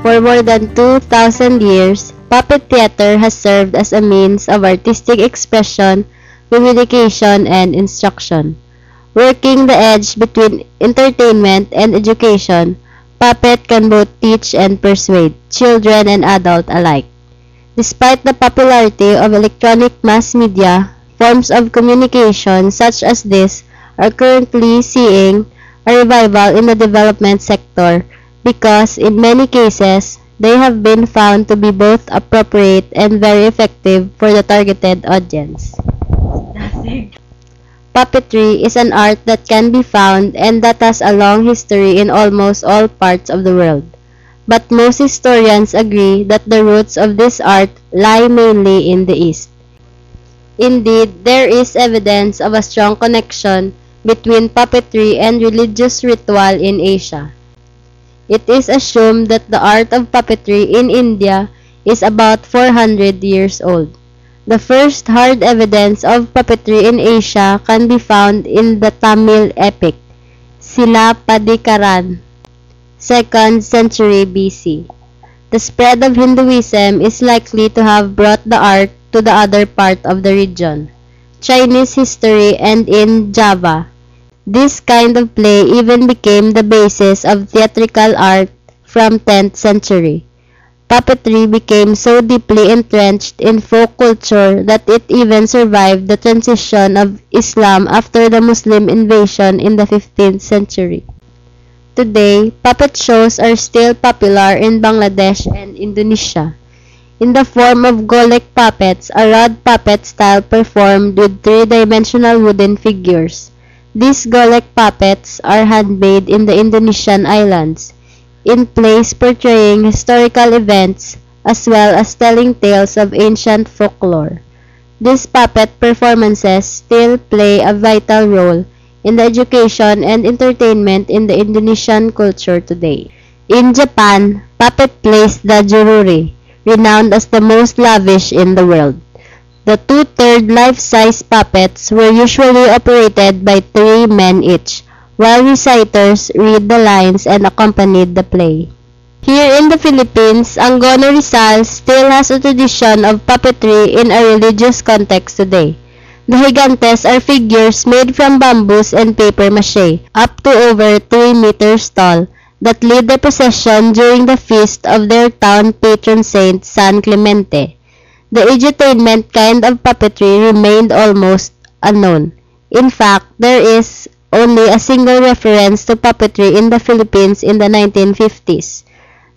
For more than 2,000 years, puppet theater has served as a means of artistic expression, communication, and instruction. Working the edge between entertainment and education, puppet can both teach and persuade, children and adults alike. Despite the popularity of electronic mass media, forms of communication such as this are currently seeing a revival in the development sector because, in many cases, they have been found to be both appropriate and very effective for the targeted audience. Puppetry is an art that can be found and that has a long history in almost all parts of the world. But most historians agree that the roots of this art lie mainly in the East. Indeed, there is evidence of a strong connection between puppetry and religious ritual in Asia. It is assumed that the art of puppetry in India is about 400 years old. The first hard evidence of puppetry in Asia can be found in the Tamil epic, Silappatikaran, 2nd century BC. The spread of Hinduism is likely to have brought the art to the other part of the region, Chinese history, and in Java. This kind of play even became the basis of theatrical art from 10th century. Puppetry became so deeply entrenched in folk culture that it even survived the transition of Islam after the Muslim invasion in the 15th century. Today, puppet shows are still popular in Bangladesh and Indonesia. In the form of golek puppets, a rod puppet style performed with three-dimensional wooden figures. These golek puppets are handmade in the Indonesian islands, in plays portraying historical events as well as telling tales of ancient folklore. These puppet performances still play a vital role in the education and entertainment in the Indonesian culture today. In Japan, puppet plays the jururi, renowned as the most lavish in the world. The two-third life-size puppets were usually operated by 3 men each, while reciters read the lines and accompanied the play. Here in the Philippines, Angono Rizal still has a tradition of puppetry in a religious context today. The gigantes are figures made from bamboos and paper mache, up to over 3 meters tall, that lead the procession during the feast of their town patron saint San Clemente. The edutainment kind of puppetry remained almost unknown. In fact, there is only a single reference to puppetry in the Philippines in the 1950s.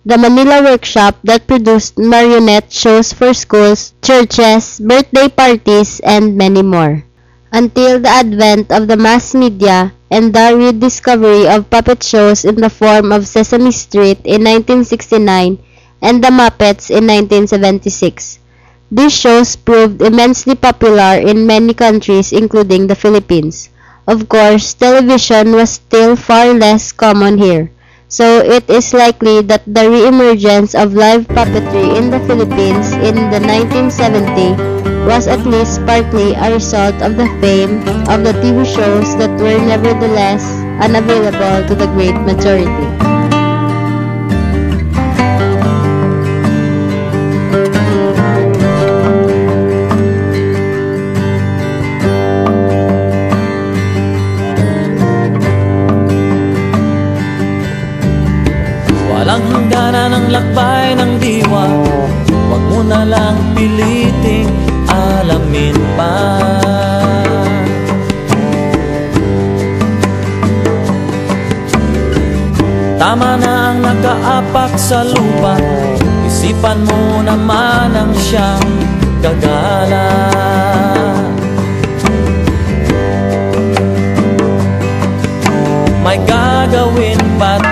The Manila workshop that produced marionette shows for schools, churches, birthday parties, and many more. Until the advent of the mass media and the rediscovery of puppet shows in the form of Sesame Street in 1969 and The Muppets in 1976. These shows proved immensely popular in many countries including the Philippines. Of course, television was still far less common here, so it is likely that the re-emergence of live puppetry in the Philippines in the 1970s was at least partly a result of the fame of the TV shows that were nevertheless unavailable to the great majority. Walang hangganan ang lakbay ng diwa, huwag mo na lang piliting alamin pa. Tama na ang nakaapak sa lupa, isipan mo naman ang siyang gagala. May gagawin ba't